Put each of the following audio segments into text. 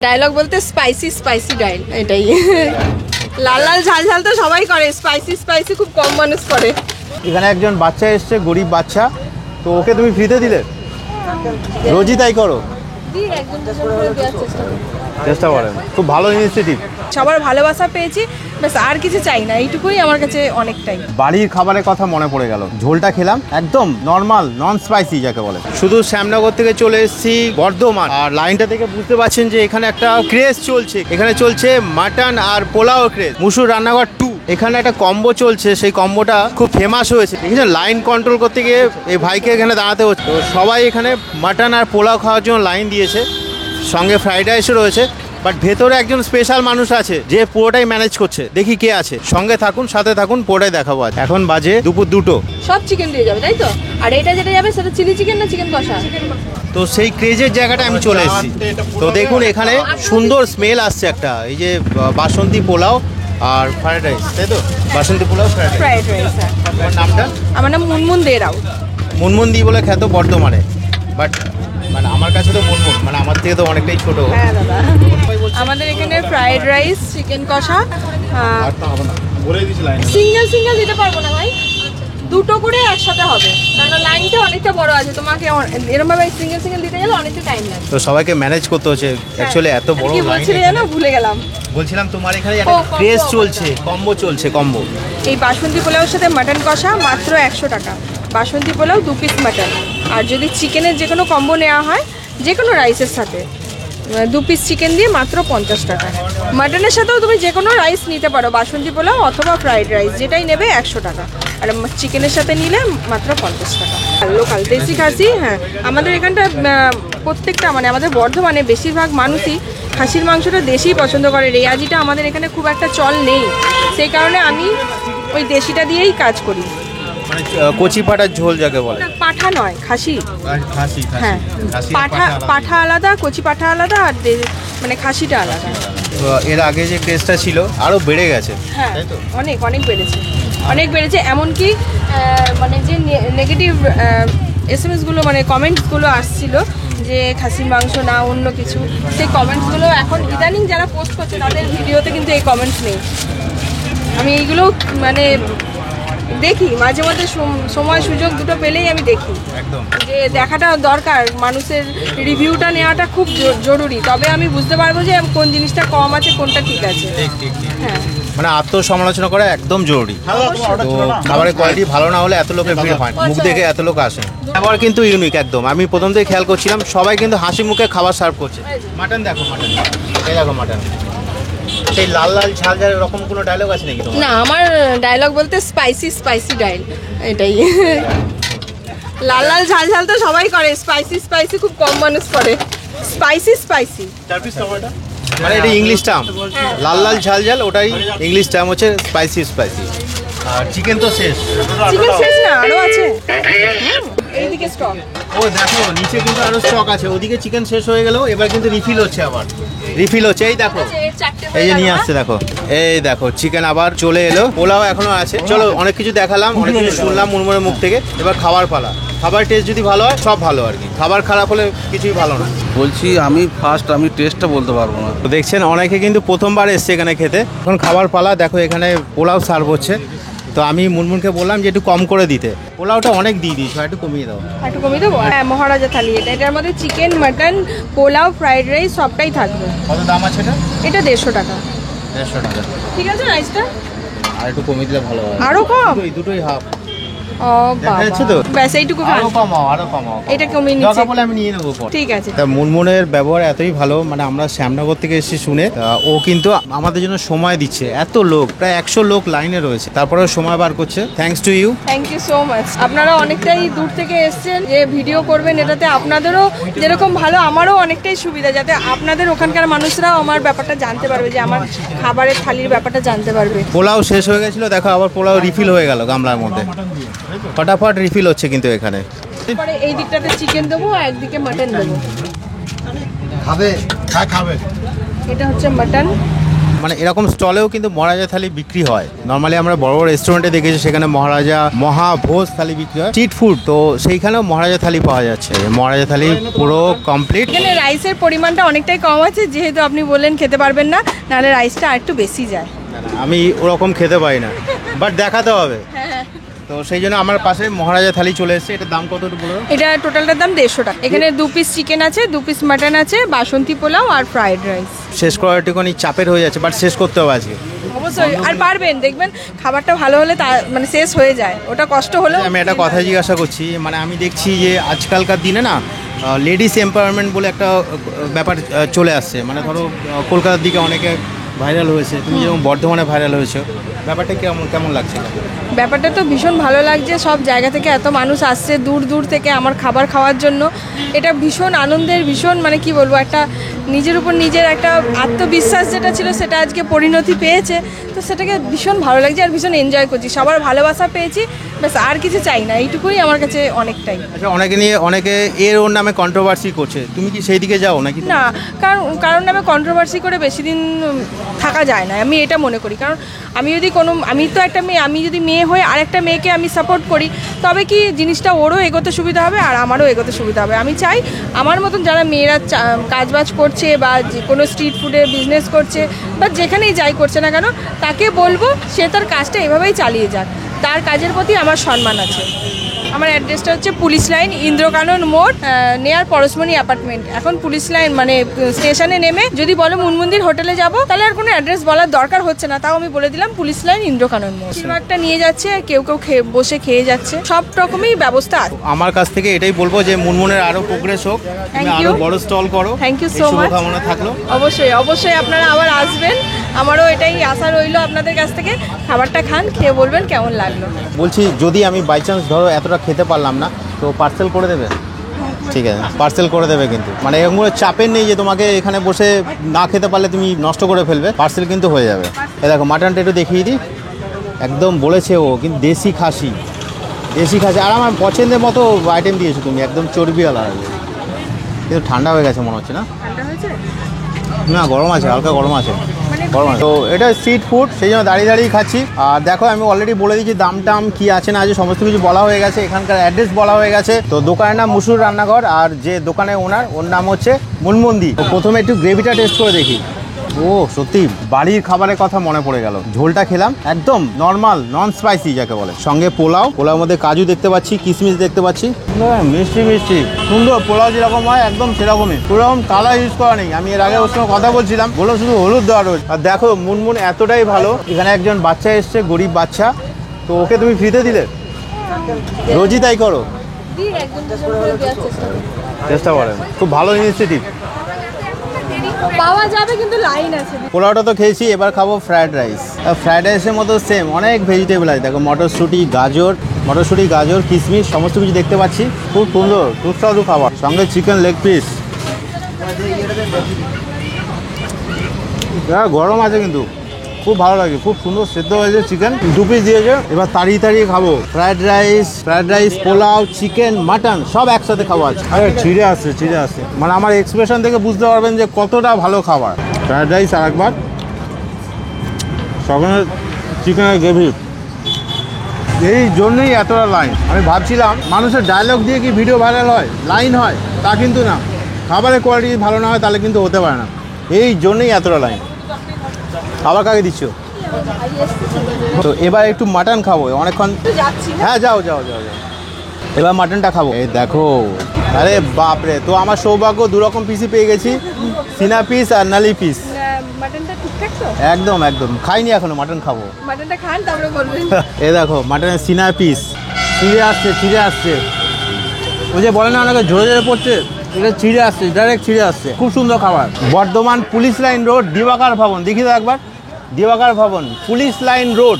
Dialogue বলতে spicy spicy dialogue, এটাই। লাল লাল ঝাল ঝাল তো সবাই করে, স্পাইসি স্পাইসি খুব কম মানুষ করে। এখানে একজন বাচ্চা এসছে, গরিব বাচ্চা, তো ওকে তুমি ফ্রিতে দিলে? রোজই তাই করো? চেষ্টা করেন, খুব ভালো ইনিশিয়েটিভ। সবার ভালোবাসা পেয়েছি, ব্যাস আর কিছু চাই না, এইটুকুই আমার কাছে অনেকটাই। বাড়ির খাবারের কথা মনে পড়ে গেল। ঝোলটা খেলাম একদম নর্মাল, নন স্পাইসি যাকে বলে। শুধু শ্যামনগর থেকে চলে এসেছি বর্ধমান, আর লাইনটা থেকে বুঝতে পারছেন যে এখানে একটা ক্রেজ চলছে। এখানে চলছে মাটন আর পোলাও ক্রেজ, মুসুর রান্নাঘর 2। এখানে একটা কম্বো চলছে, সেই কম্বোটা খুব ফেমাস হয়েছে। দেখেছেন, লাইন কন্ট্রোল করতে গিয়ে এই ভাইকে এখানে দাঁড়াতে হচ্ছে। তো সবাই এখানে মাটন আর পোলাও খাওয়ার জন্য লাইন দিয়েছে, সঙ্গে ফ্রাইড রাইসও রয়েছে। বাট ভেতরে একজন স্পেশাল মানুষ আছে যে পুরোটাই ম্যানেজ করছে। দেখি কে আছে, সঙ্গে থাকুন, সাথে থাকুন, পুরোটাই দেখাবো। এখন বাজে দুপুর 2টো। সব চিকেন দিয়ে যাবে তাই তো? আর এটা যেটা যাবে সেটা চিলি চিকেন না চিকেন কষা? তো সেই ক্রেজের জায়গাটা আমি চলে এসেছি। তো দেখুন এখানে সুন্দর স্মেল আসছে একটা, এই যে বাসন্তী পোলাও আর ফ্রাইড রাইস, তাই তো? বাসন্তী পোলাও ফ্রাইড রাইস। আমার নামটা? আমার নাম মুনমুন দে রাও। মুনমুন দি বলে খ্যাত বর্ধমানে, বাট মানে আমার কাছে তো মুনমুন, মানে আমার থেকে তো অনেকটাই ছোট। হ্যাঁ দাদা, আমাদের এখানে ফ্রাইড রাইস, চিকেন কষা, সিঙ্গেল সিঙ্গেল দিতে পারবো না ভাই, দুটো করে একসাথে হবে, কারণ লাইনটা অনেকটা বড় আছে। তোমাকে এরকম ভাবে সিঙ্গেল সিঙ্গেল দিতে গেলে অনেকটা টাইম লাগে, তো সবাইকে ম্যানেজ করতে হচ্ছে অ্যাকচুয়ালি। এত বড় কি লাইন বলছিলে জানো? ভুলে গেলাম। বলছিলাম তোমার এখানে একটা ক্রেজ চলছে, কম্বো চলছে, কম্বো। এই বাসন্তী পোলাওর সাথে মাটন কষা মাত্র 100 টাকা। বাসন্তী পোলাও 2 পিস মাটন, আর যদি চিকেনের যে কোনো কম্বো নেওয়া হয় যে কোনো রাইসের সাথে 2 পিস চিকেন দিয়ে মাত্র 50 টাকা। মাটনের সাথেও তুমি যে কোনো রাইস নিতে পারো, বাসন্তী পোলাও অথবা ফ্রাইড রাইস যেটাই নেবে 100 টাকা, আর চিকেনের সাথে নিলে মাত্র 50 টাকা। লোকাল দেশি খাসি, হ্যাঁ আমাদের এখানটা প্রত্যেকটা মানে আমাদের বর্ধমানে বেশিরভাগ মানুষই খাসির মাংসটা দেশিই পছন্দ করে। রেয়াজিটা আমাদের এখানে খুব একটা চল নেই, সেই কারণে আমি ওই দেশিটা দিয়েই কাজ করি। মানে কচি পাটার ঝোল যাকে বলে। পাঠা নয়, খাসি। খাসি, হ্যাঁ, পাঠা আলাদা, কচি পাঠা আলাদা, আর মানে খাসিটা আলাদা। এর আগে যে ক্রেজটা ছিল আরো বেড়ে গেছে। হ্যাঁ, অনেক অনেক বেড়েছে, অনেক বেড়েছে। এমনকি মানে যে নেগেটিভ এসএমএসগুলো মানে কমেন্টসগুলো আসছিল যে খাসির মাংস না অন্য কিছু, সেই কমেন্টসগুলো এখন ইদানিং যারা পোস্ট করছে তাদের ভিডিওতে কিন্তু এই কমেন্টস নেই। আমি এইগুলো মানে দেখি মাঝে মাঝে, সময় সুযোগ দুটো পেলেই আমি দেখি, যে দেখাটা দরকার, মানুষের রিভিউটা নেওয়াটা খুব জরুরি, তবে আমি বুঝতে পারবো যে কোন জিনিসটা কম আছে কোনটা ঠিক আছে। হ্যাঁ, মানে আত্মসমালোচনা করা একদম জরুরি। তো খাবারের কোয়ালিটি ভালো না হলে এত লোকের ভিড় হয়, মুখ দেখে এত লোক আসে। খাবার কিন্তু ইউনিক একদম। আমি প্রথম থেকে খেয়াল করছিলাম সবাই কিন্তু হাসি মুখে খাবার সার্ভ করছে। মাটন দেখো, মাটন, এই দেখো মাটন। সেই লাল লাল ঝাল ঝাল এরকম কোনো ডায়লগ আছে নাকি? না, আমার ডায়লগ বলতে স্পাইসি স্পাইসি ডায়লগ, এটাই। লাল লাল ঝাল ঝাল তো সবাই করে, স্পাইসি স্পাইসি খুব কম মানুষ করে। স্পাইসি স্পাইসি মানে এটা ইংলিশ টার্ম, লাল লাল ঝাল ঝাল, ওটাই ইংলিশ টার্ম হচ্ছে স্পাইসি স্পাইসি। আর চিকেন তো শেষ। চিকেন শেষ না, আরো আছে এইদিকে স্টক। ও দেখো নিচে কিন্তু আরো স্টক আছে, ওদিকে চিকেন শেষ হয়ে গেল, এবার কিন্তু রিফিল হচ্ছে, আবার রিফিল হচ্ছে। এই দেখো, এই যে নিয়ে আসছে, দেখো এই দেখো চিকেন আবার চলে এলো। পোলাও এখনো আছে। চলো, অনেক কিছু দেখালাম, অনেক কিছু শুনলাম মুরমুরের মুখ থেকে, এবার খাবার পালা। খাবার টেস্ট যদি ভালো হয় সব ভালো, আর কি খাবার খারাপ হলে কিছুই ভালো না। বলছি আমি টেস্টটা বলতে পারবো না। তো দেখছেন অনেকে কিন্তু প্রথমবার এসছে এখানে খেতে। এখন খাবার পালা। দেখো এখানে পোলাও সার্ভ হচ্ছে, তো আমি মুনমুনকে বললাম যে একটু কম করে দিতে। পোলাওটা অনেক দিয়ে দিয়েছো, একটু কমিয়ে দাও। একটু কমিয়ে দেবো? হ্যাঁ, মহারাজা থালি এটা। এটার মধ্যে chicken, mutton, pulao, fried rice সবটাই থাকবে। কত দাম আছে এটা? এটা 150 টাকা। 150 টাকা। ঠিক আছে, রাইসটা আর একটু কমিয়ে দিলে ভালো হয়। আরো কম? দুটোই হাফ। ও বাবা, ব্যাস এইটুকু আরো কমাও, আরো কমাও। এটা কমিয়ে নিচ্ছি, দরকার বলে আমি নিয়ে নেবো পরে। ঠিক আছে। তা মুনমুনের ব্যবহার এতই ভালো, মানে আমরা শ্যামনগর থেকে এসেছি শুনে, ও কিন্তু আমাদের জন্য সময় দিচ্ছে। এত লোক, প্রায় 100 লোক লাইনে রয়েছে, তারপরেও সময় বার করছে। Thanks to you. Thank you so much. আপনারা অনেকটাই দূর থেকে এসেছেন, যে ভিডিও করবেন, এটাতে আপনাদেরও যেরকম ভালো আমারও অনেকটাই সুবিধা, যাতে আপনাদের ওখানকার মানুষরাও আমার ব্যাপারটা জানতে পারবে, যে আমার খাবারের থালির ব্যাপারটা জানতে পারবে। পোলাও শেষ হয়ে গেছিল, দেখো আবার পোলাও রিফিল হয়ে গেল গামলার মধ্যে। ফটাফট রিফিল হচ্ছে কিন্তু এখানে। পরে এই দিকটাতে চিকেন দেবো আর একদিকে মাটন দেবো। খাবে? খাবে। এটা হচ্ছে মাটন, মানে এরকম স্টলেও কিন্তু মহারাজা থালি বিক্রি হয়। নর্মালি আমরা বড় বড় রেস্টুরেন্টে দেখেছি সেখানে মহারাজা মহাভোজ থালি বিক্রি হয়, স্ট্রিট ফুড, তো সেইখানেও মহারাজা থালি পাওয়া যাচ্ছে। মহারাজা থালি পুরো কমপ্লিট। এখানে রাইসের পরিমাণটা অনেকটাই কম আছে, যেহেতু আপনি বললেন খেতে পারবেন না, নাহলে রাইসটা আর একটু বেশি যায়। আমি ওরকম খেতে পারি না, বাট দেখাতে হবে, তো সেই জন্য আমার পাশে মহারাজা থালি চলে এসেছে। এটার দাম কত একটু বলো? এটা টোটালটার দাম 150 টাকা। এখানে 2 পিস চিকেন আছে, 2 পিস মাটন আছে, বাসন্তী পোলাও আর ফ্রাইড রাইস। শেষ করার একটুখানি চাপের হয়ে যাচ্ছে, বাট শেষ করতে হবে আজকে। অবশ্যই, আর পারবেন, দেখবেন খাবারটা ভালো হলে তা মানে শেষ হয়ে যায়, ওটা কষ্ট হলেও। আমি একটা কথা জিজ্ঞাসা করছি, মানে আমি দেখছি যে আজকালকার দিনে না লেডিস এম্পাওয়ারমেন্ট বলে একটা ব্যাপার চলে আসছে। মানে ধরো কলকাতার দিকে অনেকে ভাইরাল হয়েছে, তুমি যেরকম বর্ধমানে ভাইরাল হয়েছে, ব্যাপারটা কেমন লাগছে? ব্যাপারটা তো ভীষণ ভালো লাগছে, সব জায়গা থেকে এত মানুষ আসছে দূর দূর থেকে আমার খাবার খাওয়ার জন্য। এটা ভীষণ আনন্দের, ভীষণ মানে কি বলবো, একটা নিজের উপর নিজের একটা আত্মবিশ্বাস যেটা ছিল সেটা আজকে পরিণতি পেয়েছে, তো সেটাকে ভীষণ ভালো লাগছে আর ভীষণ এনজয় করছি। সবার ভালোবাসা পেয়েছি, ব্যাস আর কিছু চাই না, এইটুকুই আমার কাছে অনেকটাই। আচ্ছা, অনেকে ওর নামে কন্ট্রোভার্সি করছে, তুমি কি সেই দিকে যাও নাকি? না, কারণ নামে কন্ট্রোভার্সি করে বেশি দিন থাকা যায় না, আমি এটা মনে করি। কারণ আমি তো একটা মেয়ে, আমি যদি মেয়ে হয়ে আরেকটা মেয়েকে আমি সাপোর্ট করি, তবে কি জিনিসটা ওরও এগোতে সুবিধা হবে আর আমারও এগোতে সুবিধা হবে। আমি চাই আমার মতন যারা মেয়েরা কাজবাজ করছে বা যে কোনো স্ট্রিট ফুডে বিজনেস করছে বা যেখানেই যাই করছে না কেন, তাকে বলবো সে তার কাজটা এভাবেই চালিয়ে যাক, তার কাজের প্রতি আমার সম্মান আছে। আমার অ্যাড্রেসটা হচ্ছে পুলিশ লাইন, ইন্দ্রকানন মোড়, নেয়ার পরশমণি অ্যাপার্টমেন্ট। এখন পুলিশ লাইন মানে স্টেশনে নেমে যদি বলো মনমন্দির হোটেলে যাব, তাহলে আর কোনো অ্যাড্রেস বলার দরকার হচ্ছে না, তাও আমি বলে দিলাম পুলিশ লাইন, ইন্দ্রকানন মোড়। বেশিরভাগটা নিয়ে যাচ্ছে, কেউ বসে খেয়ে যাচ্ছে, সব রকমই ব্যবস্থা আছে। আমার কাছ থেকে এটাই বলবো যে মুনমুনের আরো প্রোগ্রেস হোক, তুমি আরো বড় স্টল করো। থ্যাংক ইউ সো মাচ, শুভকামনা থাকলো। অবশ্যই আপনারা আবার আসবেন, আমারও এটাই আশা রইলো আপনাদের কাছ থেকে। খাবারটা খান, খেয়ে বলবেন কেমন লাগলো। বলছি যদি আমি বাই চান্স ধরো এতটা খেতে পারলাম না, তো পার্সেল করে দেবে? ঠিক আছে, পার্সেল করে দেবে, কিন্তু মানে এরকম চাপের নেই যে তোমাকে এখানে বসে না খেতে পারলে তুমি নষ্ট করে ফেলবে, পার্সেল কিন্তু হয়ে যাবে। এ দেখো মাটনটা একটু দেখিয়ে দিই, একদম বলেছে ও কিন্তু দেশি খাসি, আর আমার পছন্দের মতো আইটেম দিয়েছো তুমি, একদম চর্বিওয়ালা। কিন্তু ঠান্ডা হয়ে গেছে মনে হচ্ছে না? না, গরম আছে, হালকা গরম আছে। তো এটা স্ট্রিট ফুড, সেই জন্য দাঁড়িয়ে খাচ্ছি। আর দেখো আমি অলরেডি বলে দিচ্ছি দাম টাম কি আছে না আছে, সমস্ত কিছু বলা হয়ে গেছে, এখানকার অ্যাড্রেস বলা হয়ে গেছে। তো দোকানের নাম মুসুর রান্নাঘর, আর যে দোকানের ওর নাম হচ্ছে মুনমুন্দি। তো প্রথমে একটু গ্রেভিটা টেস্ট করে দেখি। ও সত্যি বাড়ির খাবারের কথা মনে পড়ে গেল। ঝোলটা খেলাম একদম নর্মাল, নন স্পাইসি যাকে বলে, সঙ্গে পোলাওর মধ্যে কাজু দেখতে পাচ্ছি, কিশমিশ দেখতে পাচ্ছি, মিষ্টি সুন্দর। পোলাও যেরকম হয় একদম সেরকমই, কোনোরকম কালার ইউজ করা নেই। আমি এর আগে ওর সঙ্গে কথা বলছিলাম, বলো শুধু হলুদ দেওয়া রয়েছে। আর দেখো মুনমুন এতটাই ভালো, এখানে একজন বাচ্চা এসছে, গরিব বাচ্চা, তো ওকে তুমি ফ্রিতে দিলে। রোজই তাই করো? চেষ্টা করেন, খুব ভালো ইনিশিয়েটিভ। পাওয়া যাবে কিন্তু লাইন আছে। পোলাওটা তো খেয়েছি, এবার খাবো ফ্রাইড রাইস। ফ্রাইড রাইসের মতো সেম অনেক ভেজিটেবল আছে, দেখো মটরশুঁটি, গাজর, কিশমিশ সমস্ত কিছু দেখতে পাচ্ছি। খুব সুন্দর সুস্বাদু খাবার, সঙ্গে চিকেন লেগ পিস। গরম আছে কিন্তু খুব ভালো লাগে, খুব সুন্দর সেদ্ধ হয়েছে চিকেন, 2 পিস দিয়েছে। এবার তাড়িয়ে খাবো fried rice, pulao, chicken, mutton সব একসাথে খাওয়া আছে। আরে ছিঁড়ে আসছে, মানে আমার এক্সপ্রেশন থেকে বুঝতে পারবেন যে কতটা ভালো খাবার। ফ্রাইড রাইস আর একবার, সঙ্গে চিকেনের গ্রেভি। এই জন্যই এতটা লাইন। আমি ভাবছিলাম মানুষের ডায়লগ দিয়ে কি ভিডিও ভাইরাল হয়, লাইন হয়, তা কিন্তু না। খাবারের কোয়ালিটি ভালো না হয় তাহলে কিন্তু হতে পারে না, এই জন্যই এতটা লাইন। খাবার কাকে দিচ্ছ? তো এবার একটু মাটন খাবো, অনেকক্ষণ। হ্যাঁ যাও। এবার মাটনটা খাবো। এই দেখো, আরে বাপরে, তো আমার সৌভাগ্য 2 রকম পিসই পেয়ে গেছি, সিনা পিস আর নালি পিস। মাটনটা ঠিকঠাক তো? একদম খাইনি এখনো, মাটন খাবো। মাটনটা খান তারপরে বলবেন। এই দেখো মাটনের সিনা পিস, ছিঁড়ে আসছে। ওই যে বলে না অনেকে ঝরে পড়ছে, এটা ডাইরেক্ট ছিঁড়ে আসছে। খুব সুন্দর খাবার। বর্ধমান পুলিশ লাইন রোড, দিবাকার ভবন, দেখি তো একবার। দিবাকার ভবন, পুলিশ লাইন রোড,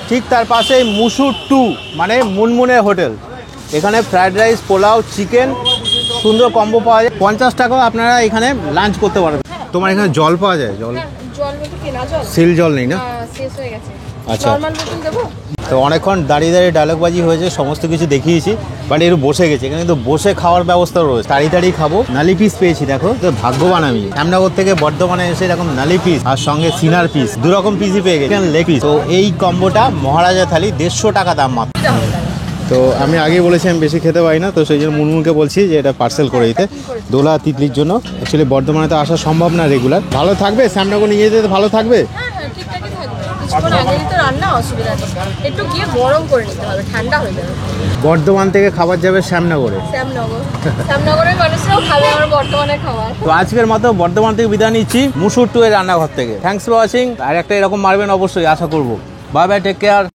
ঠিক তার পাশে মুসুর 2 মানে মুনমুনের হোটেল। এখানে ফ্রাইড রাইস, পোলাও, চিকেন সুন্দর কম্বো পাওয়া যায়। 50 টাকাও আপনারা এখানে লাঞ্চ করতে পারবেন। তোমার এখানে জল পাওয়া যায়? জল বলতে কেনা জল? সিল জল নেই না? শেষ হয়ে গেছে। আচ্ছা। নর্মাল রুটি দেবো? তো অনেকক্ষণ দাঁড়িয়ে দাঁড়িয়ে ডায়লগবাজি হয়েছে, সমস্ত কিছু দেখিয়েছি, বাট একটু বসে গেছে। এখানে কিন্তু বসে খাওয়ার ব্যবস্থা রয়েছে, দাঁড়িয়ে খাবো। নালি পিস পেয়েছি, দেখো তো ভাগ্যবান আমি। শ্যামনগর থেকে বর্ধমানে এসে এরকম নালি পিস আর সঙ্গে সিনার পিস, দু রকম পিসই পেয়ে গেছি, লেগ পিস। তো এই কম্বোটা মহারাজা থালি 150 টাকা দাম মাত্র। তো আমি আগেই বলেছি আমি বেশি খেতে পারি না, তো সেই জন্য মুনমুনকে বলছি যে এটা পার্সেল করে দিতে দোলা তিতলির জন্য। অ্যাকচুয়ালি বর্ধমানে তো আসা সম্ভব না রেগুলার। ভালো থাকবে শ্যামনগর নিয়ে যেতে, ভালো থাকবে। হ্যাঁ হ্যাঁ, ঠিকঠাকই থাকবে। কিছুক্ষণ আগেই তো রান্না, অসুবিধা নেই। একটু গিয়ে গরম করে নিতে হবে, ঠান্ডা হয়ে যাবে। বর্ধমান থেকে খাবার যাবে শ্যামনগরে। শ্যামনগরের মানুষরাও খাবে আমার বর্তমানে খাবার। তো আজকের মতো বর্ধমান থেকে বিদায় নিচ্ছি, মুসুর টু এর রান্নাঘর থেকে। Thanks for watching. আর একটা এরকম মারবেন অবশ্যই, আশা করবো। Bye bye, take care.